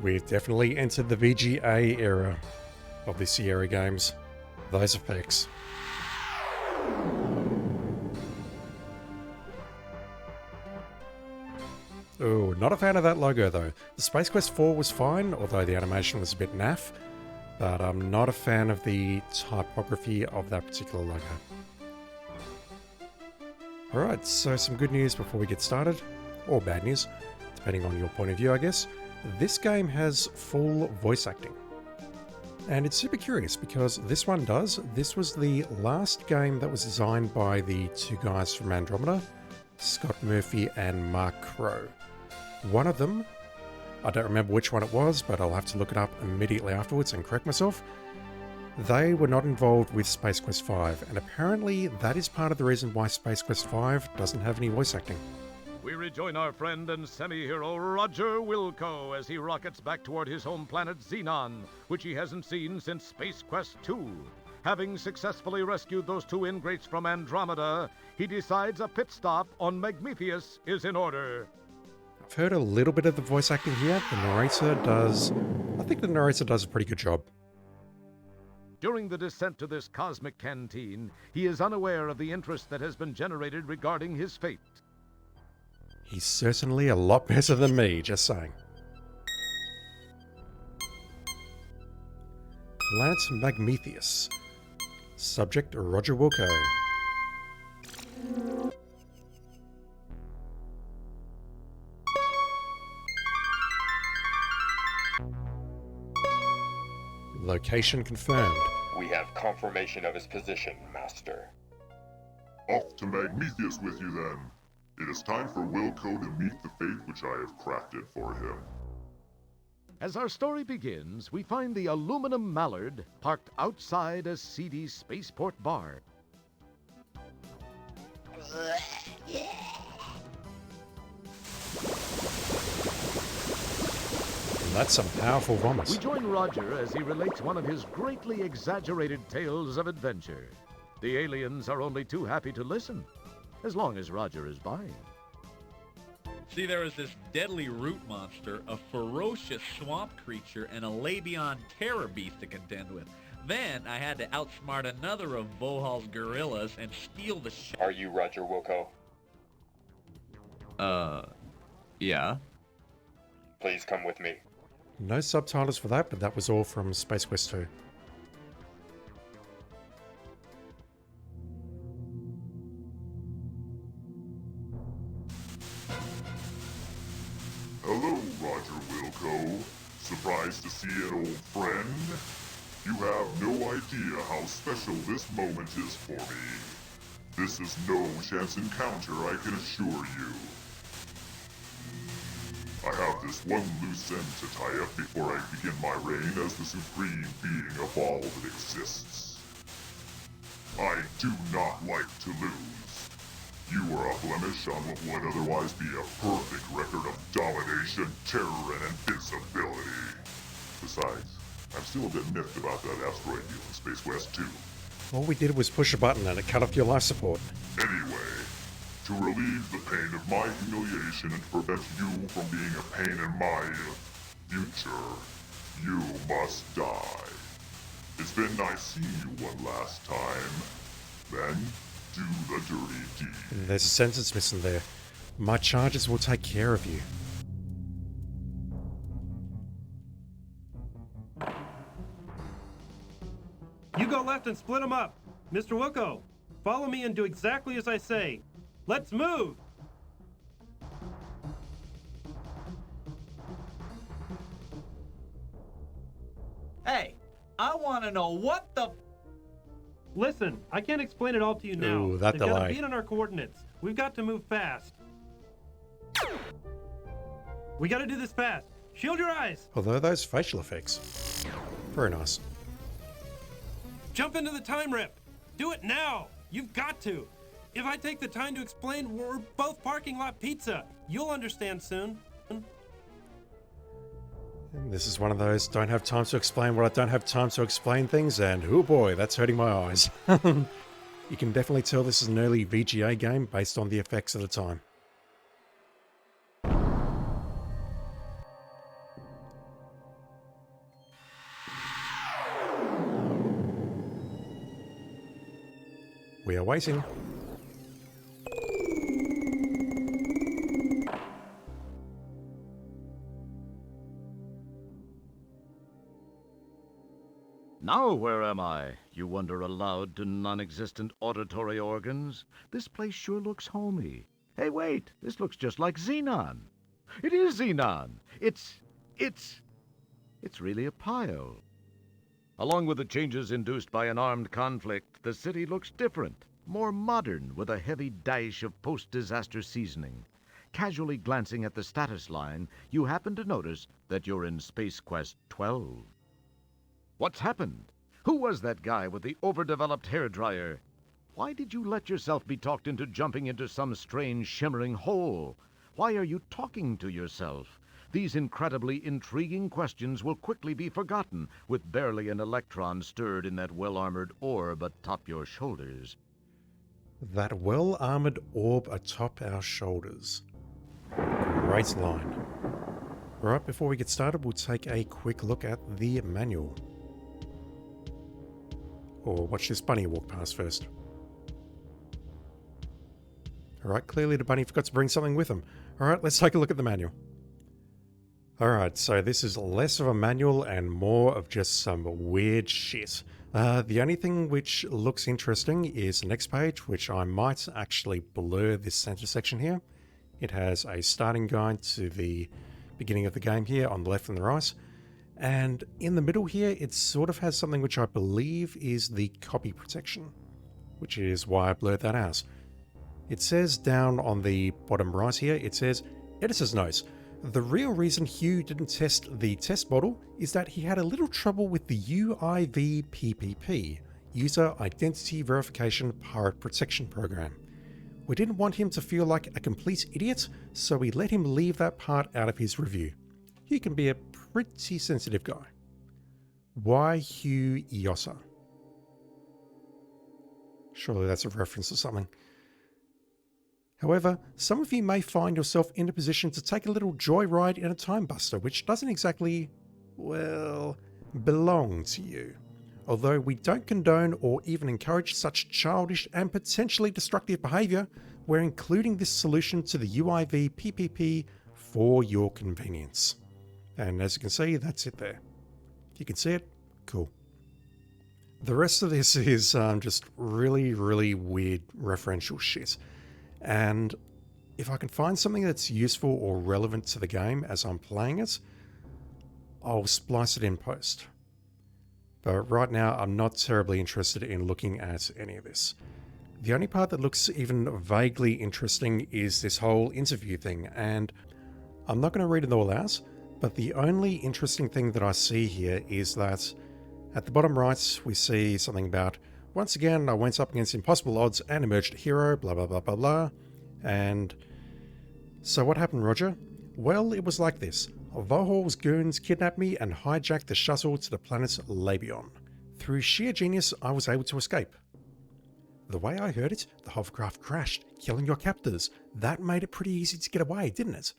We've definitely entered the VGA era of the Sierra games. Those effects. Ooh, not a fan of that logo though. The Space Quest IV was fine, although the animation was a bit naff, but I'm not a fan of the typography of that particular logo. Alright, so some good news before we get started, or bad news, depending on your point of view I guess. This game has full voice acting. And it's super curious because this one does. This was the last game that was designed by the two guys from Andromeda, Scott Murphy and Mark Crow. One of them, I don't remember which one it was, but I'll have to look it up immediately afterwards and correct myself. They were not involved with Space Quest V, and apparently that is part of the reason why Space Quest V doesn't have any voice acting. We rejoin our friend and semi-hero Roger Wilco as he rockets back toward his home planet Xenon, which he hasn't seen since Space Quest II. Having successfully rescued those two ingrates from Andromeda, he decides a pit stop on Magmetheus is in order. I've heard a little bit of the voice acting here. I think the narrator does a pretty good job. During the descent to this cosmic canteen, he is unaware of the interest that has been generated regarding his fate. He's certainly a lot better than me, just saying. Planet Magmetheus. Subject Roger Wilco. Location confirmed. We have confirmation of his position, Master. Off to Magmetheus with you then. It is time for Wilco to meet the fate which I have crafted for him. As our story begins, we find the aluminum mallard parked outside a seedy spaceport bar. That's some powerful vomit. We join Roger as he relates one of his greatly exaggerated tales of adventure. The aliens are only too happy to listen, as long as Roger is buying. See, there was this deadly root monster, a ferocious swamp creature, and a Labion terror beast to contend with. Then I had to outsmart another of Vohal's gorillas and steal the Are you Roger Wilco? Yeah. Please come with me. No subtitles for that, but that was all from Space Quest II. Hello, Roger Wilco. Surprised to see an old friend? You have no idea how special this moment is for me. This is no chance encounter, I can assure you. I have this one loose end to tie up before I begin my reign as the supreme being of all that exists. I do not like to lose. You are a blemish on what would otherwise be a perfect record of domination, terror, and invincibility. Besides, I'm still a bit miffed about that asteroid deal in Space Quest II. All we did was push a button and it cut off your life support. Anyway, to relieve the pain of my humiliation and to prevent you from being a pain in my future, you must die. It's been nice seeing you one last time. Then, do the dirty deed. There's a sentence missing there. My charges will take care of you. You go left and split them up. Mr. Wilco, follow me and do exactly as I say. Let's move! Hey, I want to know what the... Listen, I can't explain it all to you now. Ooh, that They've got delay. a beat on our coordinates. We've got to move fast. We gotta do this fast. Shield your eyes! Although those facial effects. Very nice. Jump into the time rip! Do it now! You've got to! If I take the time to explain, we're both parking lot pizza. You'll understand soon. And this is one of those don't have time to explain what I don't have time to explain things, and oh boy, that's hurting my eyes. You can definitely tell this is an early VGA game based on the effects of the time. We are waiting. Now where am I? You wonder aloud to non-existent auditory organs. This place sure looks homey. Hey, wait! This looks just like Xenon. It is Xenon! It's really a pile. Along with the changes induced by an armed conflict, the city looks different, more modern, with a heavy dash of post-disaster seasoning. Casually glancing at the status line, you happen to notice that you're in Space Quest XII. What's happened? Who was that guy with the overdeveloped hairdryer? Why did you let yourself be talked into jumping into some strange shimmering hole? Why are you talking to yourself? These incredibly intriguing questions will quickly be forgotten, with barely an electron stirred in that well-armored orb atop your shoulders. That well-armored orb atop our shoulders. Great line. Right, before we get started, we'll take a quick look at the manual. Or watch this bunny walk past first. Alright, clearly the bunny forgot to bring something with him. Alright, let's take a look at the manual. Alright, so this is less of a manual and more of just some weird shit. The only thing which looks interesting is the next page, which I might actually blur this center section here. It has a starting guide to the beginning of the game here on the left and the right. And in the middle here, it sort of has something which I believe is the copy protection, which is why I blurred that out. It says down on the bottom right here, it says, Editor's Note. The real reason Hugh didn't test the test model is that he had a little trouble with the UIV-PPP, User Identity Verification Pirate Protection Program. We didn't want him to feel like a complete idiot, so we let him leave that part out of his review. He can be a pretty sensitive guy. Why Hugh Iota? Surely that's a reference to something. However, some of you may find yourself in a position to take a little joyride in a time buster, which doesn't exactly, well, belong to you. Although we don't condone or even encourage such childish and potentially destructive behaviour, we're including this solution to the UIV PPP for your convenience. And as you can see, that's it there. If you can see it, cool. The rest of this is just really, really weird referential shit. And if I can find something that's useful or relevant to the game as I'm playing it, I'll splice it in post. But right now, I'm not terribly interested in looking at any of this. The only part that looks even vaguely interesting is this whole interview thing, and I'm not going to read it all out, but the only interesting thing that I see here is that at the bottom right, we see something about, once again, I went up against impossible odds and emerged a hero, blah blah blah blah blah. And so what happened, Roger? Well, it was like this. Vohol's goons kidnapped me and hijacked the shuttle to the planet Labion. Through sheer genius, I was able to escape. The way I heard it, the hovercraft crashed, killing your captors. That made it pretty easy to get away, didn't it?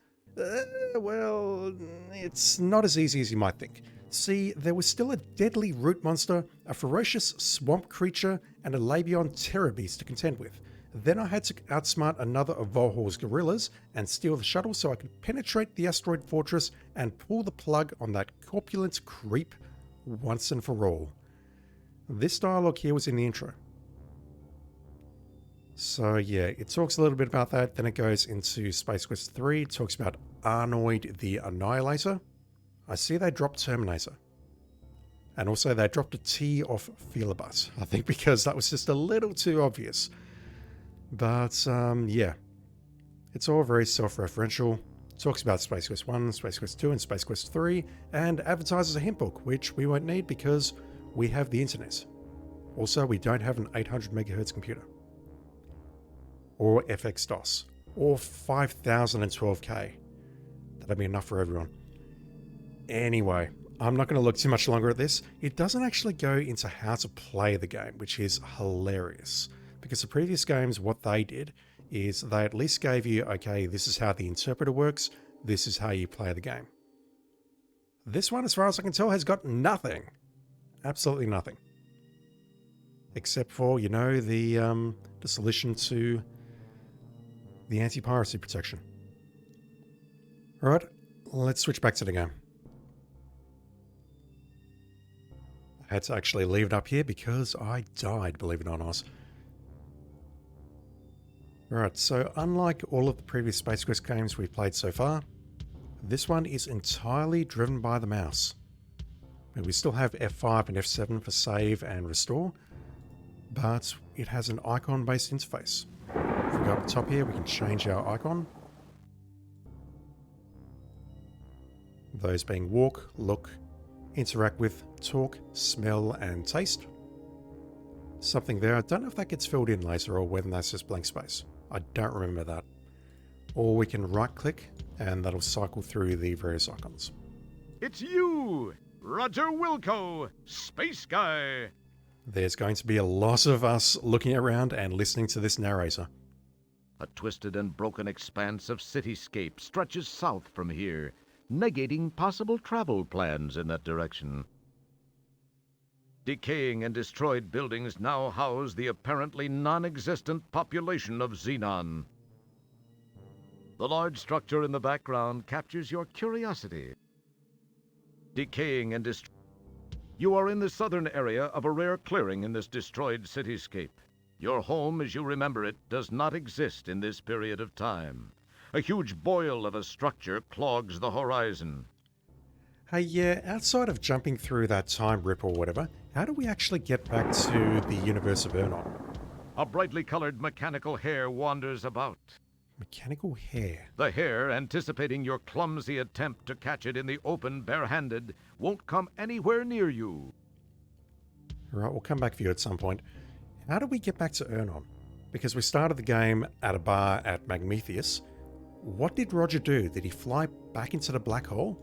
Well, it's not as easy as you might think. See, there was still a deadly root monster, a ferocious swamp creature, and a Labion terror beast to contend with. Then I had to outsmart another of Vohol's guerrillas and steal the shuttle so I could penetrate the asteroid fortress and pull the plug on that corpulent creep once and for all. This dialogue here was in the intro. So yeah, it talks a little bit about that, then it goes into Space Quest III, it talks about Arnoid the Annihilator. I see they dropped Terminator. And also they dropped a T off Feelabut, I think because that was just a little too obvious. But yeah, it's all very self-referential. It talks about Space Quest I, Space Quest II, and Space Quest III, and advertises a hint book, which we won't need because we have the internet. Also, we don't have an 800 MHz computer. Or FX-DOS. Or 5012K. That'd be enough for everyone. Anyway, I'm not going to look too much longer at this. It doesn't actually go into how to play the game, which is hilarious. Because the previous games, what they did is they at least gave you, okay, this is how the interpreter works, this is how you play the game. This one, as far as I can tell, has got nothing. Absolutely nothing. Except for, you know, the solution to the anti-piracy protection. Alright, let's switch back to the game. I had to actually leave it up here because I died, believe it or not. Alright, so unlike all of the previous Space Quest games we've played so far, this one is entirely driven by the mouse. We still have F5 and F7 for save and restore, but it has an icon-based interface. If we go up the top here, we can change our icon. Those being walk, look, interact with, talk, smell, and taste. Something there, I don't know if that gets filled in later or whether that's just blank space. I don't remember that. Or we can right-click, and that'll cycle through the various icons. It's you, Roger Wilco, Space Guy. There's going to be a lot of us looking around and listening to this narrator. A twisted and broken expanse of cityscape stretches south from here, negating possible travel plans in that direction. Decaying and destroyed buildings now house the apparently non-existent population of Xenon. The large structure in the background captures your curiosity. Decaying and destroyed. You are in the southern area of a rare clearing in this destroyed cityscape. Your home, as you remember it, does not exist in this period of time. A huge boil of a structure clogs the horizon. Hey, yeah, outside of jumping through that time rip or whatever, how do we actually get back to the universe of Xenon? A brightly colored mechanical hare wanders about. Mechanical hare? The hare, anticipating your clumsy attempt to catch it in the open barehanded, won't come anywhere near you. Alright, we'll come back for you at some point. How do we get back to Xenon? Because we started the game at a bar at Magmetheus. What did Roger do? Did he fly back into the black hole?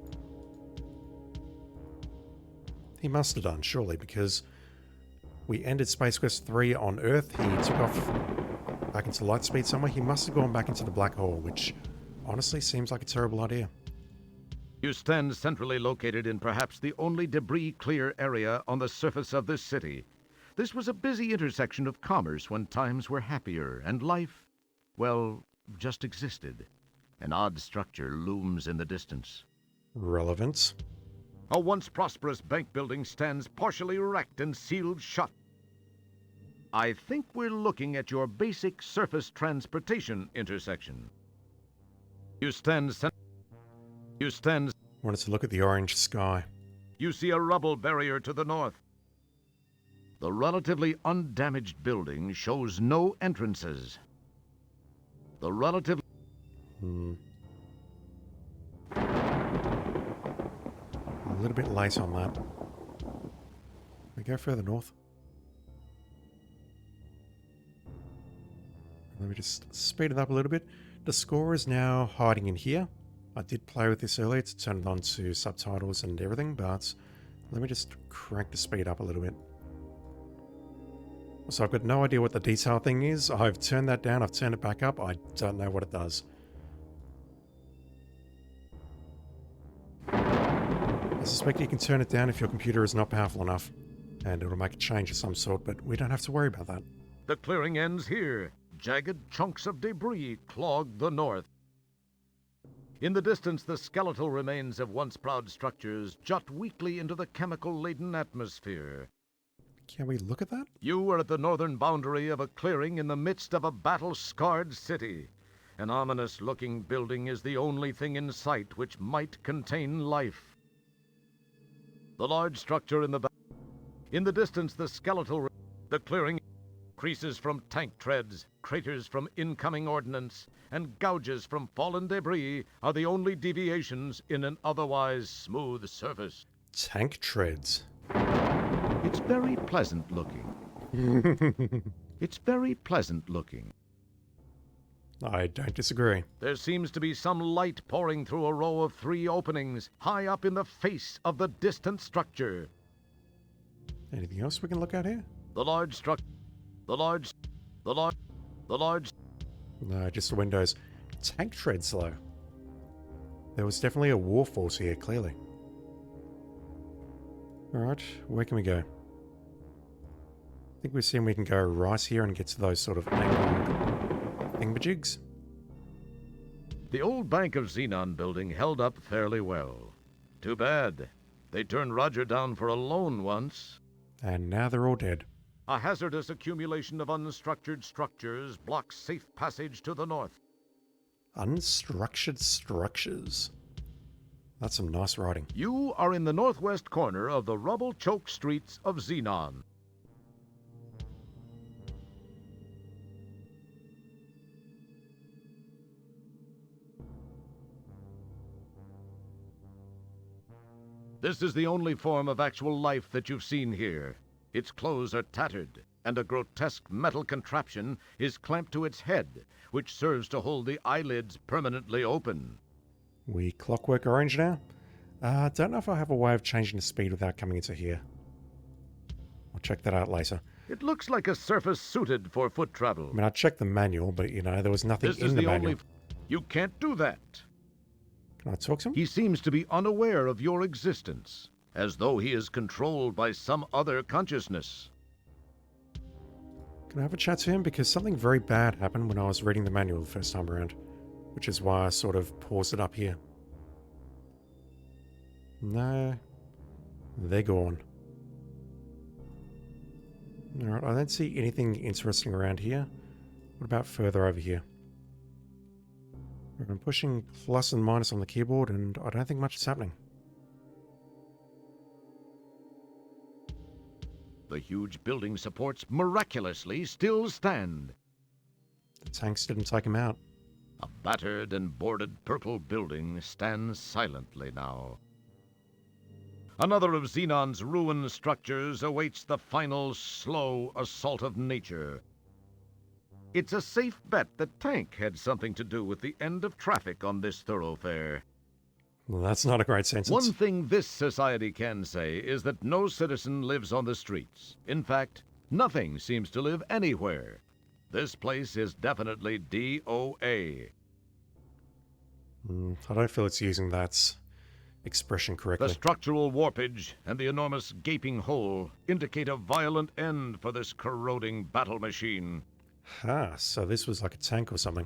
He must have done, surely, because we ended Space Quest 3 on Earth. He took off back into light speed somewhere. He must have gone back into the black hole, which honestly seems like a terrible idea. You stand centrally located in perhaps the only debris-clear area on the surface of this city. This was a busy intersection of commerce when times were happier, and life, well, just existed. An odd structure looms in the distance. Relevant. A once prosperous bank building stands partially wrecked and sealed shut. I think we're looking at your basic surface transportation intersection. You stand... Wanted to look at the orange sky. You see a rubble barrier to the north. The relatively undamaged building shows no entrances. The relative... A little bit late on that. We go further north. Let me just speed it up a little bit. The score is now hiding in here. I did play with this earlier to turn it on to subtitles and everything, but let me just crank the speed up a little bit. So I've got no idea what the detail thing is. I've turned that down, I've turned it back up. I don't know what it does. I suspect you can turn it down if your computer is not powerful enough, and it'll make a change of some sort, but we don't have to worry about that. The clearing ends here. Jagged chunks of debris clog the north. In the distance, the skeletal remains of once proud structures jut weakly into the chemical-laden atmosphere. Can we look at that? You are at the northern boundary of a clearing in the midst of a battle-scarred city. An ominous-looking building is the only thing in sight which might contain life. The large structure in the distance, the skeletal... The clearing creases from tank treads, craters from incoming ordnance, and gouges from fallen debris are the only deviations in an otherwise smooth surface. Tank treads. It's very pleasant looking. It's very pleasant looking. I don't disagree. There seems to be some light pouring through a row of 3 openings high up in the face of the distant structure. Anything else we can look at here? The large No, just the windows. Tank tread slow. There was definitely a war force here, clearly. Alright, where can we go? I think we've seen we can go right here and get to those sort of angled thingamajigs. The old Bank of Xenon building held up fairly well. Too bad. They turned Roger down for a loan once. And now they're all dead. A hazardous accumulation of unstructured structures blocks safe passage to the north. Unstructured structures. That's some nice writing. You are in the northwest corner of the rubble-choked streets of Xenon. This is the only form of actual life that you've seen here. Its clothes are tattered, and a grotesque metal contraption is clamped to its head, which serves to hold the eyelids permanently open. We clockwork orange now? Don't know if I have a way of changing the speed without coming into here. I'll check that out later. It looks like a surface suited for foot travel. I mean, I checked the manual, but, you know, there was nothing This in is the the manual. only... You can't do that. Can I talk to him? He seems to be unaware of your existence, as though he is controlled by some other consciousness. Can I have a chat to him? Because something very bad happened when I was reading the manual the first time around, which is why I sort of paused it up here. No, they're gone. Alright, I don't see anything interesting around here. What about further over here? I'm pushing plus and minus on the keyboard and I don't think much is happening. The huge building supports miraculously still stand. The tanks didn't take him out. A battered and boarded purple building stands silently now. Another of Xenon's ruined structures awaits the final slow assault of nature. It's a safe bet the tank had something to do with the end of traffic on this thoroughfare. Well, that's not a great sentence. One thing this society can say is that no citizen lives on the streets. In fact, nothing seems to live anywhere. This place is definitely DOA. I don't feel it's using that expression correctly. The structural warpage and the enormous gaping hole indicate a violent end for this corroding battle machine. So this was like a tank or something.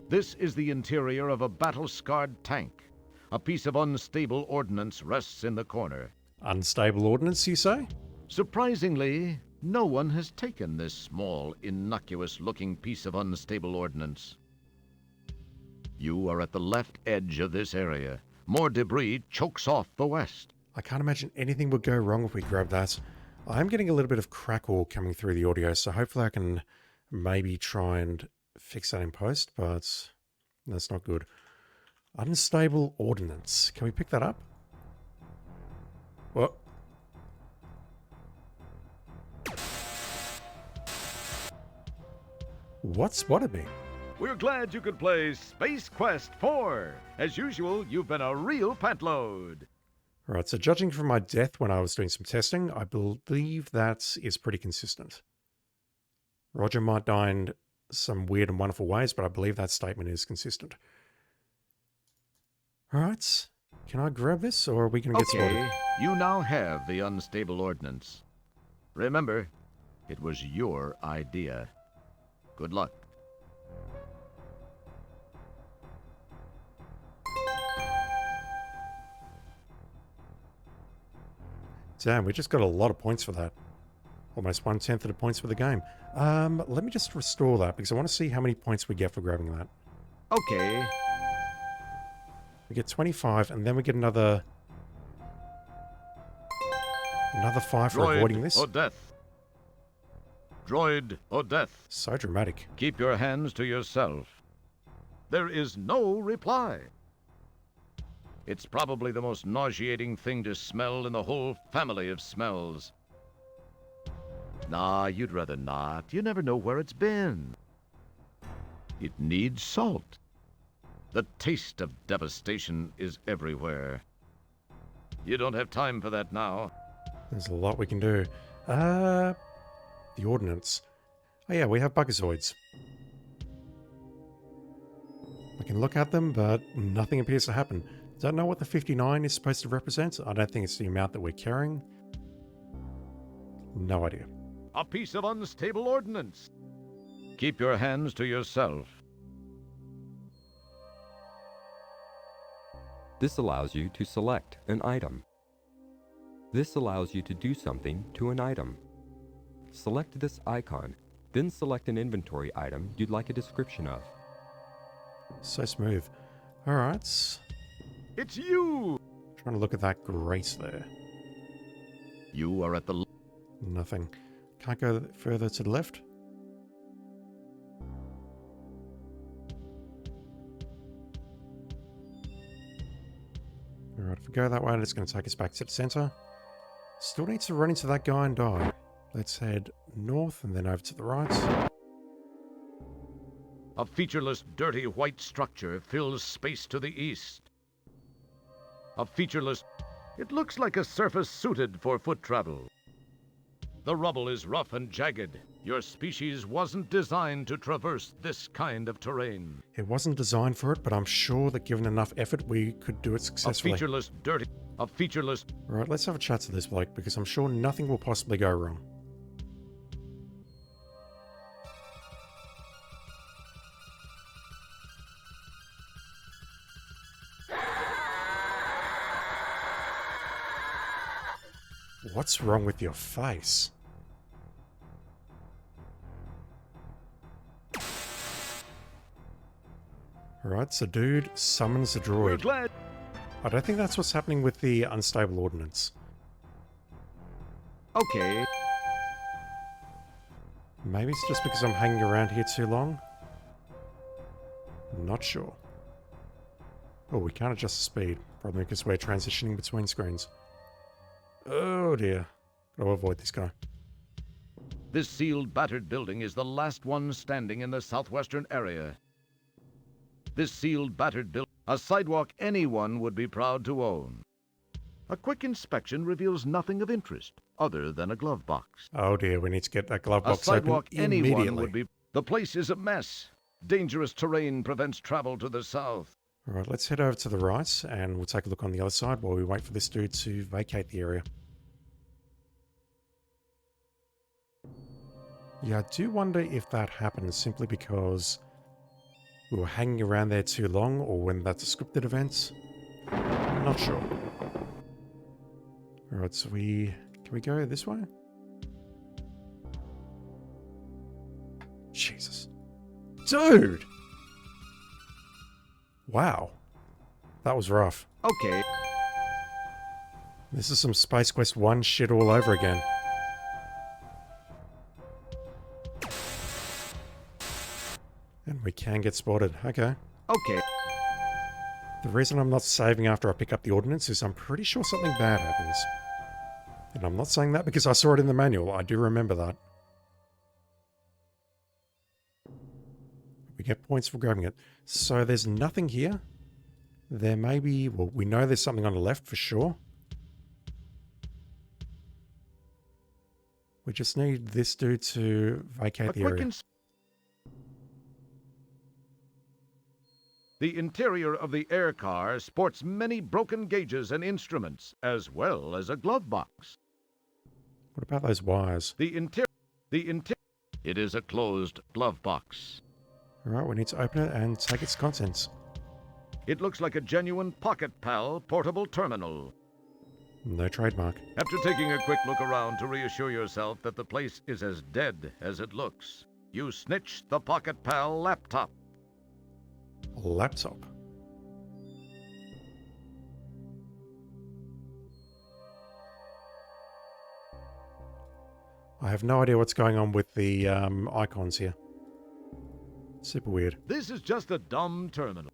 This is the interior of a battle-scarred tank. A piece of unstable ordnance rests in the corner. Unstable ordnance, you say? Surprisingly, no one has taken this small, innocuous-looking piece of unstable ordnance. You are at the left edge of this area. More debris chokes off the west. I can't imagine anything would go wrong if we grab that. I'm getting a little bit of crackle coming through the audio, so hopefully I can maybe try and fix that in post, but that's not good. Unstable ordnance. Can we pick that up? What? What spotted me? We're glad you could play Space Quest IV. As usual, you've been a real pantload. Alright, so judging from my death when I was doing some testing, I believe that is pretty consistent. Roger might die in some weird and wonderful ways, but I believe that statement is consistent. Alright, can I grab this, or are we going to get started? You now have the unstable ordnance. Remember, it was your idea. Good luck. Damn, we just got a lot of points for that. Almost 1/10 of the points for the game. Let me just restore that, because I want to see how many points we get for grabbing that. Okay. We get 25, and then we get another 5 for avoiding this. Or death. Droid or death. So dramatic. Keep your hands to yourself. There is no reply. It's probably the most nauseating thing to smell in the whole family of smells. Nah, you'd rather not. You never know where it's been. It needs salt. The taste of devastation is everywhere. You don't have time for that now. There's a lot we can do. The ordnance. Oh yeah, we have buggerzoids. We can look at them, but nothing appears to happen. Don't know what the 59 is supposed to represent. I don't think it's the amount that we're carrying. No idea. A piece of unstable ordnance. Keep your hands to yourself. This allows you to select an item. This allows you to do something to an item. Select this icon, then select an inventory item you'd like a description of. So smooth. Alright. It's you! Trying to look at that grate there. You are at the... Nothing. Can't go further to the left. Alright, if we go that way, it's going to take us back to the center. Still need to run into that guy and die. Let's head north and then over to the right. A featureless, dirty white structure fills space to the east. A featureless... It looks like a surface suited for foot travel. The rubble is rough and jagged. Your species wasn't designed to traverse this kind of terrain. It wasn't designed for it, but I'm sure that given enough effort, we could do it successfully. A featureless, dirty... A featureless... Right, let's have a chat to this bloke, because I'm sure nothing will possibly go wrong. What's wrong with your face? Alright, so dude summons a We're droid. glad... I don't think that's what's happening with the unstable ordnance. Okay. Maybe it's just because I'm hanging around here too long? Not sure. Oh, we can't adjust the speed. Probably because we're transitioning between screens. Oh dear. Gotta avoid this guy. This sealed, battered building is the last one standing in the southwestern area. This sealed, battered building, a sidewalk anyone would be proud to own. A quick inspection reveals nothing of interest, other than a glove box. Oh dear, we need to get that glove A box sidewalk open anyone immediately. would be... The place is a mess. Dangerous terrain prevents travel to the south. Alright, let's head over to the right and we'll take a look on the other side while we wait for this dude to vacate the area. Yeah, I do wonder if that happened simply because we were hanging around there too long or when that's a scripted event. I'm not sure. Alright, so can we go this way? Jesus. Dude! Wow. That was rough. Okay. This is some Space Quest 1 shit all over again. And we can get spotted. Okay. Okay. The reason I'm not saving after I pick up the ordnance is I'm pretty sure something bad happens. And I'm not saying that because I saw it in the manual. I do remember that. We get points for grabbing it. So there's nothing here. There may be... Well, we know there's something on the left for sure. We just need this dude to vacate the area. The interior of the air car sports many broken gauges and instruments, as well as a glove box. What about those wires? It is a closed glove box. Alright, we need to open it and take its contents. It looks like a genuine Pocket Pal portable terminal. No trademark. After taking a quick look around to reassure yourself that the place is as dead as it looks, you snitch the Pocket Pal laptop. A laptop. I have no idea what's going on with the icons here. Super weird. This is just a dumb terminal.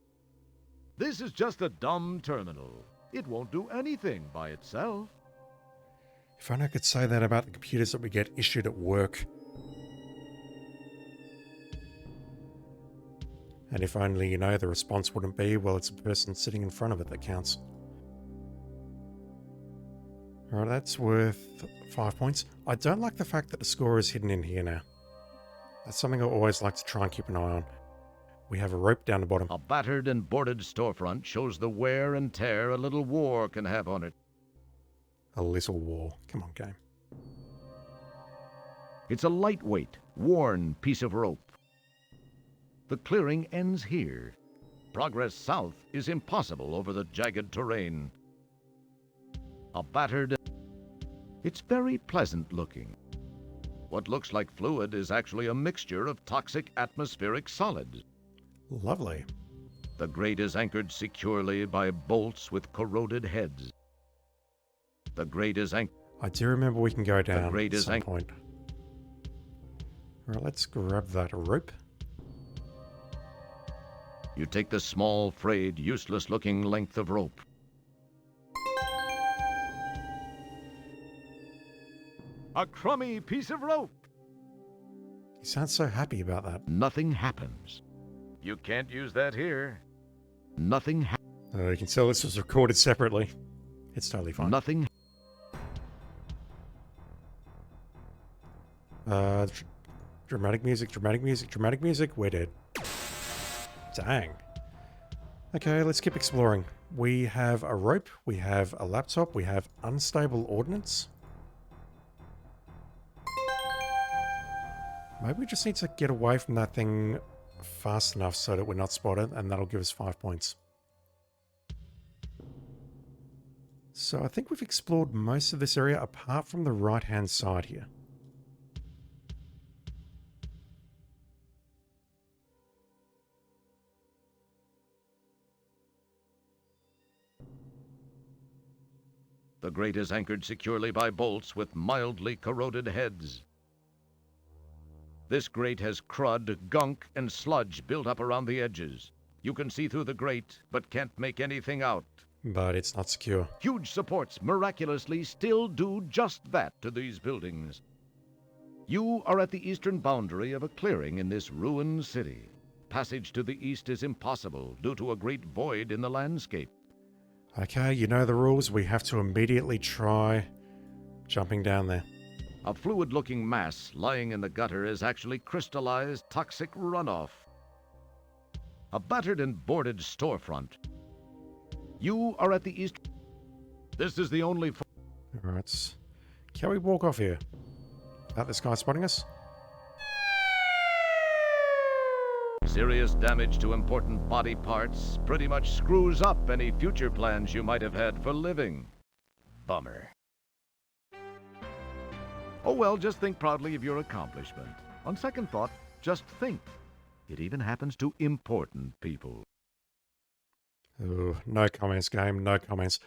This is just a dumb terminal. It won't do anything by itself. If only I could say that about the computers that we get issued at work. And if only, the response wouldn't be, well, it's a person sitting in front of it that counts. Alright, that's worth 5 points. I don't like the fact that the score is hidden in here now. That's something I always like to try and keep an eye on. We have a rope down the bottom. A battered and boarded storefront shows the wear and tear a little war can have on it. A little war. Come on, game. It's a lightweight, worn piece of rope. The clearing ends here. Progress south is impossible over the jagged terrain. A battered... It's very pleasant looking. What looks like fluid is actually a mixture of toxic atmospheric solids. Lovely. The grate is anchored securely by bolts with corroded heads. The grate is anchored... I do remember we can go down The grate at is some point. Alright, let's grab that rope. You take the small, frayed, useless-looking length of rope. A crummy piece of rope. You sound so happy about that. Nothing happens. You can't use that here. Nothing happens. You can tell this was recorded separately. It's totally fine. Nothing. Dramatic music, dramatic music, dramatic music. We're dead. Dang. Okay, let's keep exploring. We have a rope, we have a laptop, we have unstable ordnance. Maybe we just need to get away from that thing fast enough so that we're not spotted, and that'll give us 5 points. So I think we've explored most of this area apart from the right-hand side here. The grate is anchored securely by bolts with mildly corroded heads. This grate has crud, gunk, and sludge built up around the edges. You can see through the grate, but can't make anything out. But it's not secure. Huge supports miraculously still do just that to these buildings. You are at the eastern boundary of a clearing in this ruined city. Passage to the east is impossible due to a great void in the landscape. Okay, you know the rules. We have to immediately try jumping down there. A fluid-looking mass lying in the gutter is actually crystallized toxic runoff. A battered and boarded storefront. You are at the east... This is the only... Alright. Can we walk off here? Without this guy spotting us? Serious damage to important body parts pretty much screws up any future plans you might have had for living. Bummer. Oh well, just think proudly of your accomplishment. On second thought, just think. It even happens to important people. Oh, no comments, game. No comments.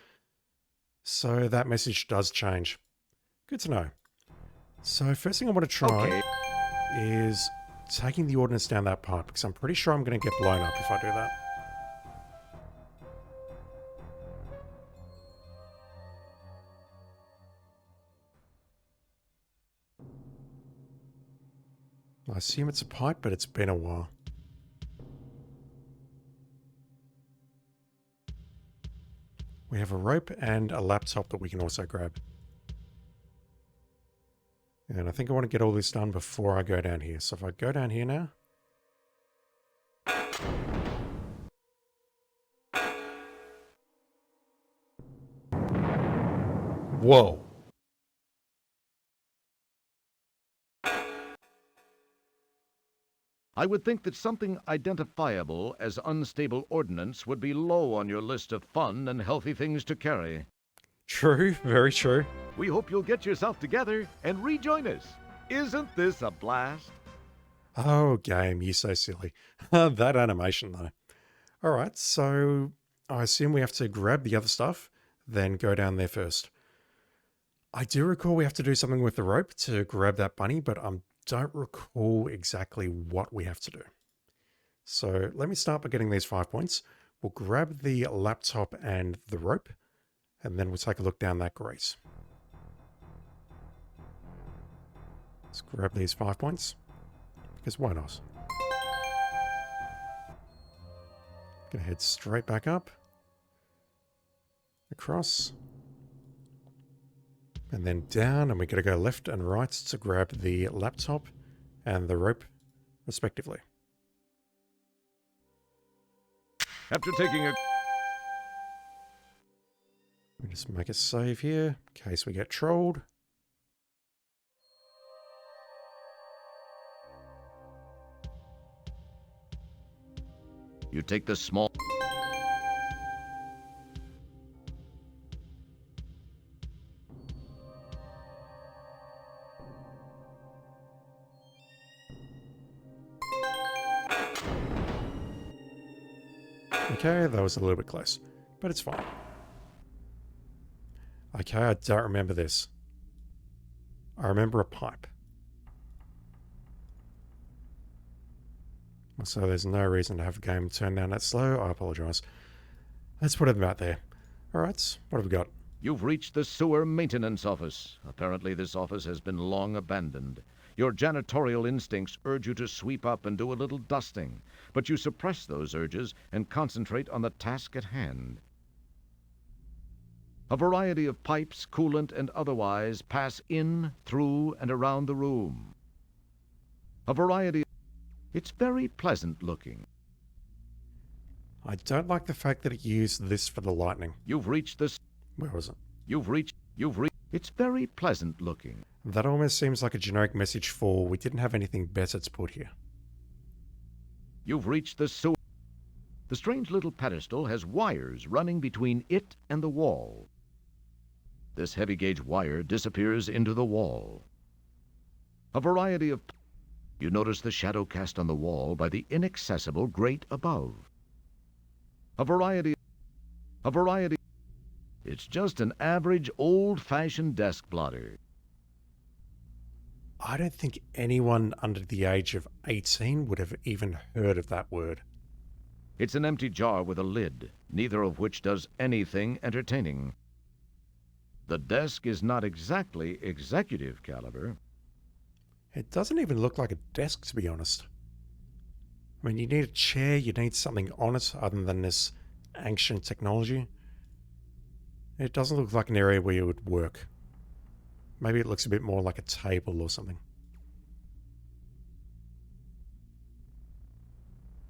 So that message does change. Good to know. So first thing I want to try is taking the ordnance down that pipe, because I'm pretty sure I'm going to get blown up if I do that. I assume it's a pipe, but it's been a while. We have a rope and a laptop that we can also grab. And I think I want to get all this done before I go down here. So if I go down here now. Whoa. I would think that something identifiable as unstable ordnance would be low on your list of fun and healthy things to carry. True, very true. We hope you'll get yourself together and rejoin us. Isn't this a blast? Oh, game, you're so silly. That animation, though. Alright, so I assume we have to grab the other stuff, then go down there first. I do recall we have to do something with the rope to grab that bunny, but I don't recall exactly what we have to do. So let me start by getting these 5 points. We'll grab the laptop and the rope, and then we'll take a look down that grate. Let's grab these 5 points, because why not? Gonna head straight back up, across, and then down, and we're gonna go left and right to grab the laptop and the rope, respectively. After taking a... We just make a save here, in case we get trolled. You take the small... Okay, that was a little bit close, but it's fine. Okay, I don't remember this. I remember a pipe. So there's no reason to have a game turn down that slow. I apologize. Let's put it out there. Alright, what have we got? You've reached the sewer maintenance office. Apparently this office has been long abandoned. Your janitorial instincts urge you to sweep up and do a little dusting, but you suppress those urges and concentrate on the task at hand. A variety of pipes, coolant and otherwise, pass in, through, and around the room. A variety... It's very pleasant looking. I don't like the fact that it used this for the lightning. You've reached this... Where was it? You've reached... It's very pleasant looking. That almost seems like a generic message for we didn't have anything better to put here. You've reached the sewer. The strange little pedestal has wires running between it and the wall. This heavy gauge wire disappears into the wall. A variety of... You notice the shadow cast on the wall by the inaccessible grate above. A variety... It's just an average old-fashioned desk blotter. I don't think anyone under the age of 18 would have even heard of that word. It's an empty jar with a lid, neither of which does anything entertaining. The desk is not exactly executive caliber. It doesn't even look like a desk, to be honest. I mean, you need a chair, you need something on it other than this ancient technology. It doesn't look like an area where you would work. Maybe it looks a bit more like a table or something.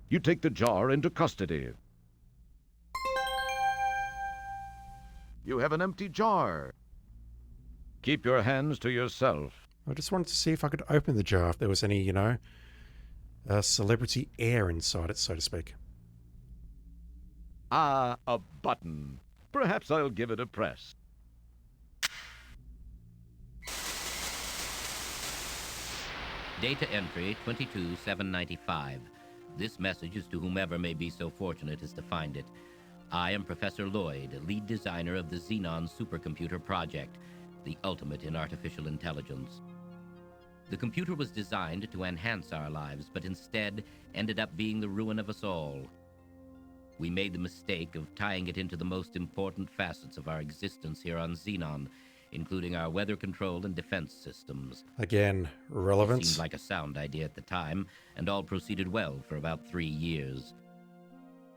You take the jar into custody. You have an empty jar. Keep your hands to yourself. I just wanted to see if I could open the jar, if there was any, celebrity air inside it, so to speak. Ah, a button. Perhaps I'll give it a press. Data entry 22795. This message is to whomever may be so fortunate as to find it. I am Professor Lloyd, lead designer of the Xenon supercomputer project, the ultimate in artificial intelligence. The computer was designed to enhance our lives, but instead ended up being the ruin of us all. We made the mistake of tying it into the most important facets of our existence here on Xenon, including our weather control and defense systems. Again, relevance. It seemed like a sound idea at the time, and all proceeded well for about 3 years.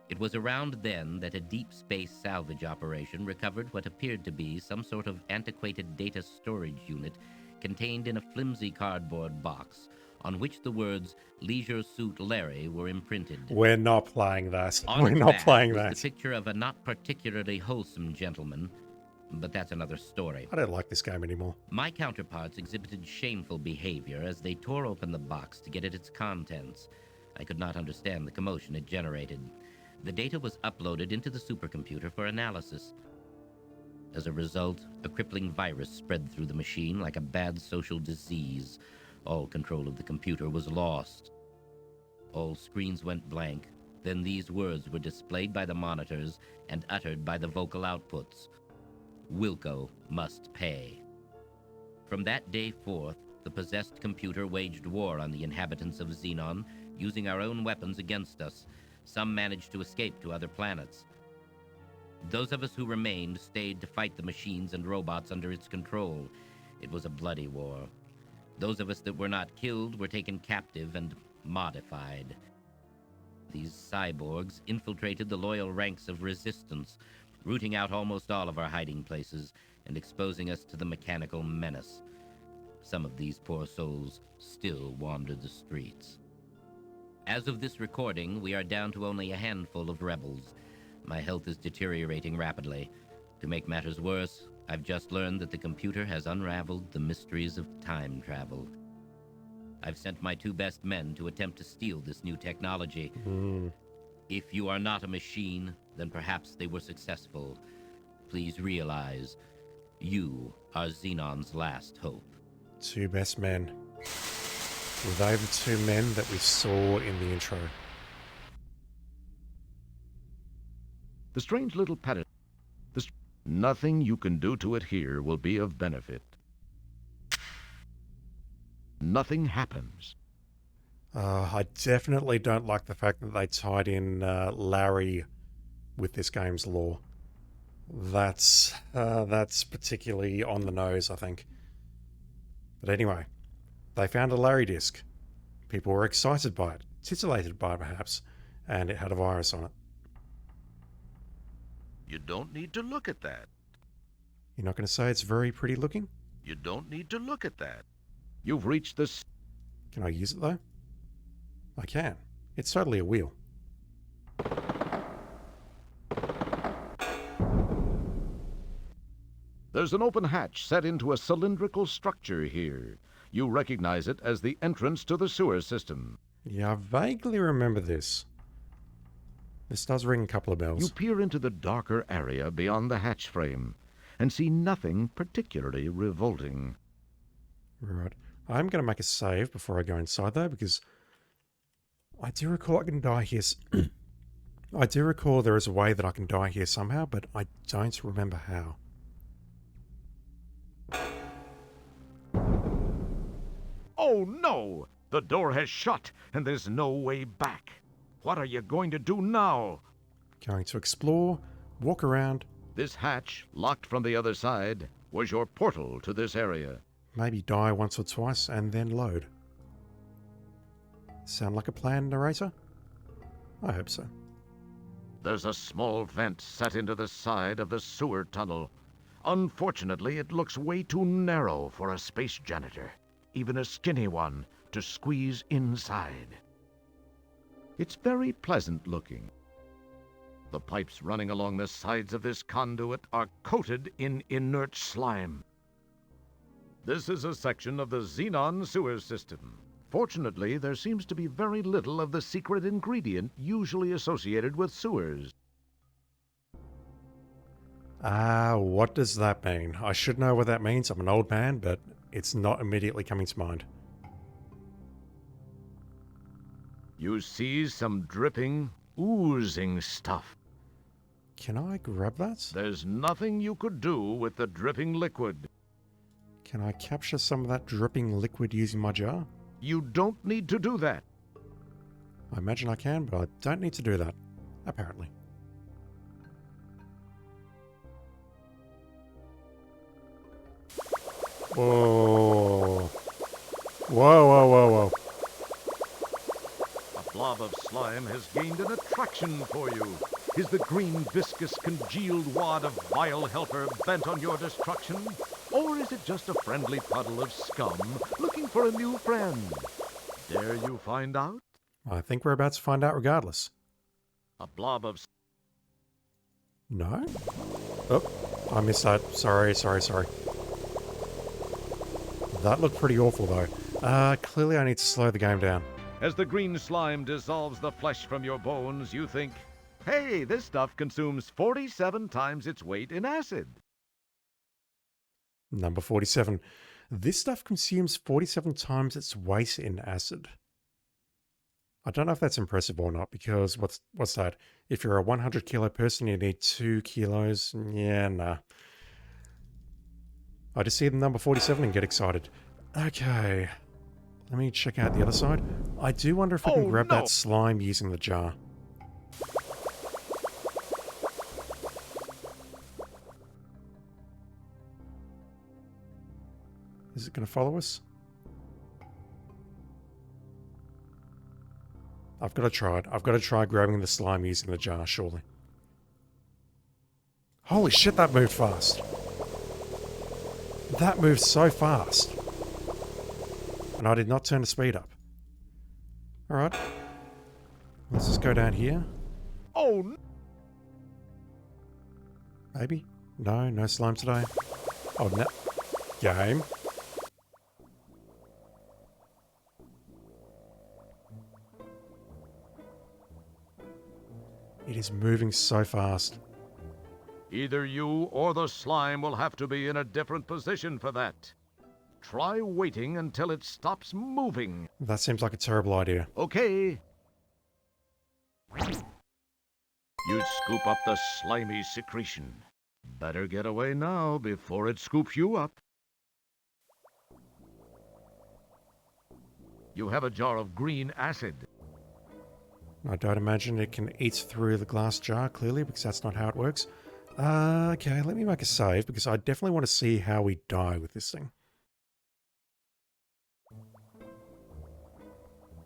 It was around then that a deep space salvage operation recovered what appeared to be some sort of antiquated data storage unit contained in a flimsy cardboard box on which the words Leisure Suit Larry were imprinted. We're not playing that. On We're its not back playing was that. the picture of a not particularly wholesome gentleman, but that's another story. I don't like this game anymore. My counterparts exhibited shameful behavior as they tore open the box to get at its contents. I could not understand the commotion it generated. The data was uploaded into the supercomputer for analysis. As a result, a crippling virus spread through the machine like a bad social disease. All control of the computer was lost. All screens went blank. Then these words were displayed by the monitors and uttered by the vocal outputs. Wilco must pay. From that day forth, the possessed computer waged war on the inhabitants of Xenon, using our own weapons against us. Some managed to escape to other planets. Those of us who remained stayed to fight the machines and robots under its control. It was a bloody war. Those of us that were not killed were taken captive and modified. These cyborgs infiltrated the loyal ranks of resistance, rooting out almost all of our hiding places and exposing us to the mechanical menace. Some of these poor souls still wander the streets. As of this recording, we are down to only a handful of rebels. My health is deteriorating rapidly. To make matters worse, I've just learned that the computer has unraveled the mysteries of time travel. I've sent my 2 best men to attempt to steal this new technology. If you are not a machine, then perhaps they were successful. Please realize, you are Xenon's last hope. 2 best men. Were they the 2 men that we saw in the intro? The strange little pattern. Nothing you can do to it here will be of benefit. Nothing happens. I definitely don't like the fact that they tied in Larry with this game's lore. That's particularly on the nose, I think. But anyway, they found a Larry disc. People were excited by it, titillated by it perhaps, and it had a virus on it. You don't need to look at that. You're not going to say it's very pretty looking? You don't need to look at that. You've reached this. Can I use it though? I can. It's totally a wheel. There's an open hatch set into a cylindrical structure here. You recognize it as the entrance to the sewer system. Yeah, I vaguely remember this. This does ring a couple of bells. You peer into the darker area beyond the hatch frame and see nothing particularly revolting. Right. I'm going to make a save before I go inside though, because I do recall I can die here. I do recall there is a way that I can die here somehow, but I don't remember how. Oh no! The door has shut and there's no way back. What are you going to do now? Going to explore, walk around. This hatch, locked from the other side, was your portal to this area. Maybe die once or twice and then load. Sound like a plan, narrator? I hope so. There's a small vent set into the side of the sewer tunnel. Unfortunately, it looks way too narrow for a space janitor, even a skinny one, to squeeze inside. It's very pleasant looking. The pipes running along the sides of this conduit are coated in inert slime. This is a section of the Xenon sewer system. Fortunately, there seems to be very little of the secret ingredient usually associated with sewers. What does that mean? I should know what that means. I'm an old man, but it's not immediately coming to mind. You see some dripping, oozing stuff. Can I grab that? There's nothing you could do with the dripping liquid. Can I capture some of that dripping liquid using my jar? You don't need to do that. I imagine I can, but I don't need to do that, apparently. Whoa. Whoa, whoa, whoa, whoa. A blob of slime has gained an attraction for you. Is the green, viscous, congealed wad of vile helper bent on your destruction? Or is it just a friendly puddle of scum looking for a new friend? Dare you find out? I think we're about to find out regardless. A blob of... No? Oh, I missed that. Sorry. That looked pretty awful though. Clearly I need to slow the game down. As the green slime dissolves the flesh from your bones, you think, hey, this stuff consumes 47 times its weight in acid. Number 47. This stuff consumes 47 times its weight in acid. I don't know if that's impressive or not, because what's that? If you're a 100 kilo person, you need 2 kilos. Yeah, nah. I just see the number 47 and get excited. Okay. Let me check out the other side. I do wonder if I can grab that slime using the jar. Is it going to follow us? I've got to try it. I've got to try grabbing the slime using the jar, surely. Holy shit, that moved fast. That moved so fast. And I did not turn the speed up. Alright. Let's just go down here. Oh, Maybe? No, no slime today. Oh, no. Game. It is moving so fast. Either you or the slime will have to be in a different position for that. Try waiting until it stops moving. That seems like a terrible idea. Okay. You scoop up the slimy secretion. Better get away now before it scoops you up. You have a jar of green acid. I don't imagine it can eat through the glass jar, clearly, because that's not how it works. Okay, let me make a save, because I definitely want to see how we die with this thing.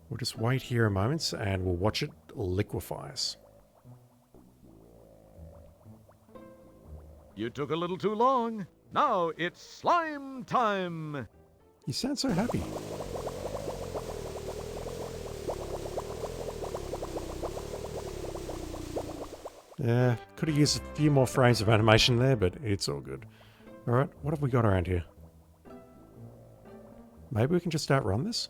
We'll just wait here a moment, and we'll watch it liquefy us. You took a little too long. Now it's slime time. You sound so happy. Yeah, could have used a few more frames of animation there, but it's all good. Alright, what have we got around here? Maybe we can just outrun this?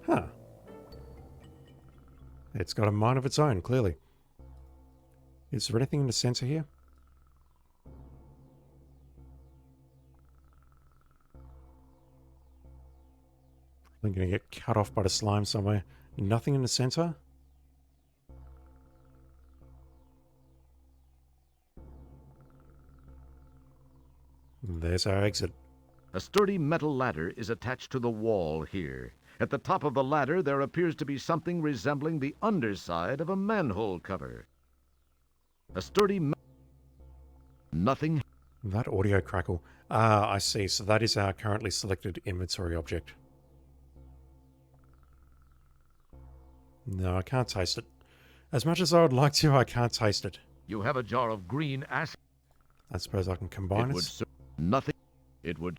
Huh. It's got a mind of its own, clearly. Is there anything in the center here? I'm going to get cut off by the slime somewhere. Nothing in the center? There's our exit. A sturdy metal ladder is attached to the wall here. At the top of the ladder, there appears to be something resembling the underside of a manhole cover. A sturdy nothing. That audio crackle. Ah, I see. So that is our currently selected inventory object. No, I can't taste it. As much as I would like to, I can't taste it. You have a jar of green acid. I suppose I can combine it. Nothing. It would.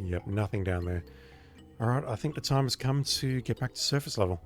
Yep, nothing down there. Alright, I think the time has come to get back to surface level.